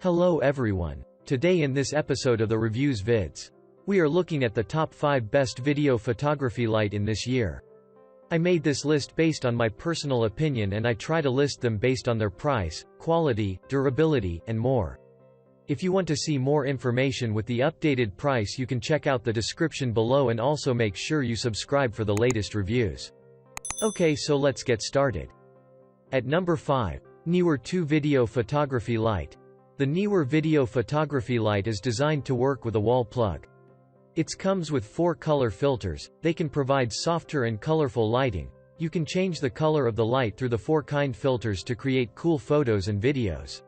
Hello everyone. Today in this episode of the ReviewsVidz, we are looking at the top 5 best video photography light in this year. I made this list based on my personal opinion and I try to list them based on their price, quality, durability, and more. If you want to see more information with the updated price, you can check out the description below and also make sure you subscribe for the latest reviews. Okay, so let's get started. At number 5. Neewer 2 Video Photography Light. The Neewer Video Photography Light is designed to work with a wall plug. It comes with 4 color filters. They can provide softer and colorful lighting. You can change the color of the light through the 4 kind filters to create cool photos and videos.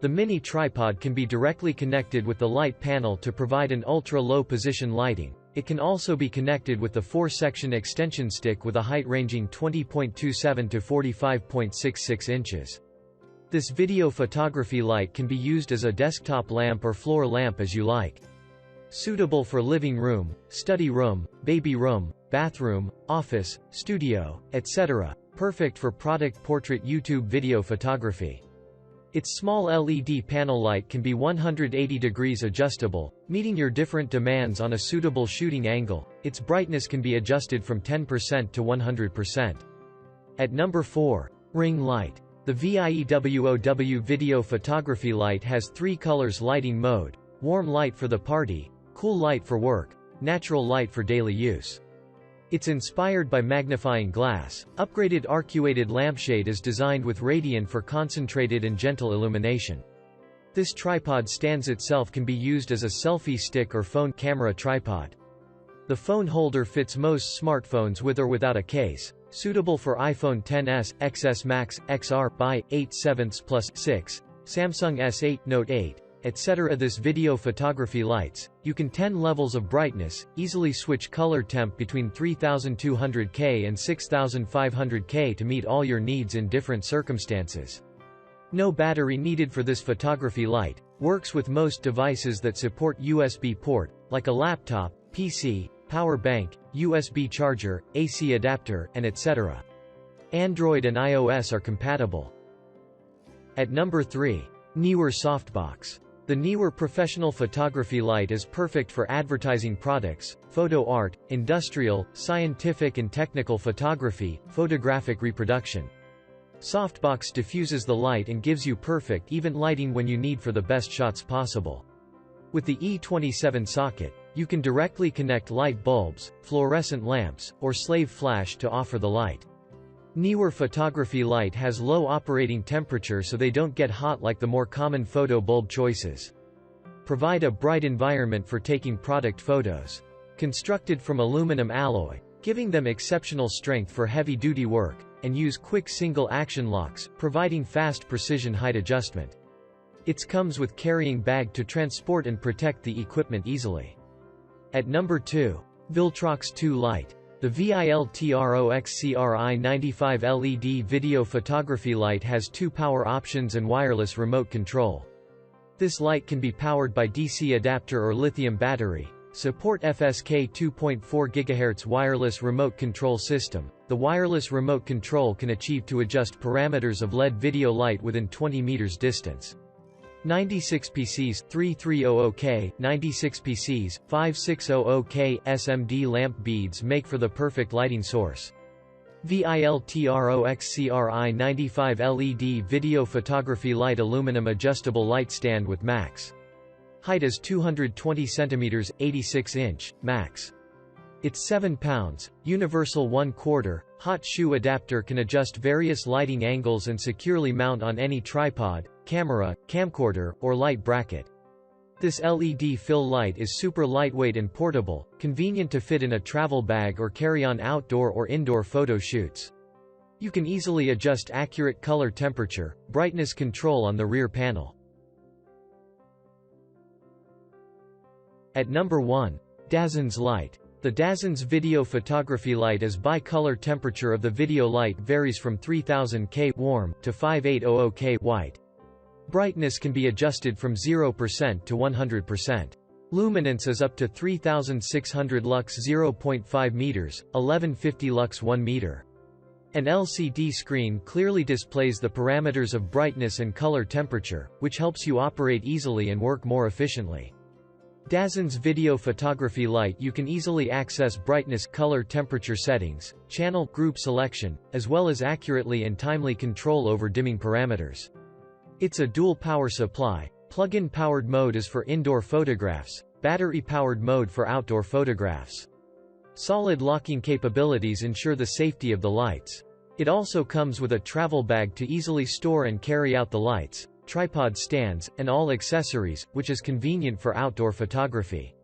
The mini tripod can be directly connected with the light panel to provide an ultra-low position lighting. It can also be connected with the 4-section extension stick with a height ranging 20.27 to 45.66 inches. This video photography light can be used as a desktop lamp or floor lamp as you like. Suitable for living room, study room, baby room, bathroom, office, studio, etc. Perfect for product portrait YouTube video photography. Its small LED panel light can be 180 degrees adjustable, meeting your different demands on a suitable shooting angle. Its brightness can be adjusted from 10% to 100%. At number 4. Ring Light. The VIEWOW Video Photography Light has 3 colors: lighting mode, warm light for the party, cool light for work, natural light for daily use. It's inspired by magnifying glass. Upgraded arcuated lampshade is designed with radiant for concentrated and gentle illumination. This tripod stands itself can be used as a selfie stick or phone camera tripod. The phone holder fits most smartphones with or without a case. Suitable for iPhone XS, XS Max, XR, by 8/7 Plus, 6, Samsung S8, Note 8, etc. This video photography lights, you can 10 levels of brightness, easily switch color temp between 3200K and 6500K to meet all your needs in different circumstances. No battery needed for this photography light, works with most devices that support USB port, like a laptop, PC, power bank, USB charger, AC adapter, and etc. Android and iOS are compatible. At number 3. Neewer Softbox. The Neewer Professional Photography Light is perfect for advertising products, photo art, industrial, scientific and technical photography, photographic reproduction. Softbox diffuses the light and gives you perfect even lighting when you need for the best shots possible. With the E27 socket, you can directly connect light bulbs, fluorescent lamps, or slave flash to offer the light. Neewer Photography Light has low operating temperature so they don't get hot like the more common photo bulb choices. Provide a bright environment for taking product photos. Constructed from aluminum alloy, giving them exceptional strength for heavy-duty work, and use quick single-action locks, providing fast precision height adjustment. It comes with carrying bag to transport and protect the equipment easily. At number 2. Viltrox 2 Lite. The Viltrox CRI95 LED Video Photography Light has 2 power options and wireless remote control. This light can be powered by DC adapter or lithium battery. Support FSK 2.4 GHz wireless remote control system. The wireless remote control can achieve to adjust parameters of LED video light within 20 meters distance. 96 PCs 3300K, 96 PCs 5600K SMD lamp beads make for the perfect lighting source. Viltrox CRI95 LED Video Photography Light Aluminum Adjustable Light Stand with max height is 220 cm, 86 inch, max. It's 7 pounds, universal 1/4, hot shoe adapter can adjust various lighting angles and securely mount on any tripod, camera, camcorder, or light bracket. This LED fill light is super lightweight and portable, convenient to fit in a travel bag or carry on outdoor or indoor photo shoots. You can easily adjust accurate color temperature, brightness control on the rear panel. At number 1. Dazzens Light. The Dazzens Video Photography Light is bi-color. Temperature of the video light varies from 3000K warm to 5800K white. Brightness can be adjusted from 0% to 100%. Luminance is up to 3600 lux 0.5 meters, 1150 lux 1 meter. An LCD screen clearly displays the parameters of brightness and color temperature, which helps you operate easily and work more efficiently. Dazzens Video Photography Lite. You can easily access brightness, color, temperature settings, channel, group selection, as well as accurately and timely control over dimming parameters. It's a dual power supply. Plug-in powered mode is for indoor photographs, battery-powered mode for outdoor photographs. Solid locking capabilities ensure the safety of the lights. It also comes with a travel bag to easily store and carry out the lights, tripod stands, and all accessories, which is convenient for outdoor photography.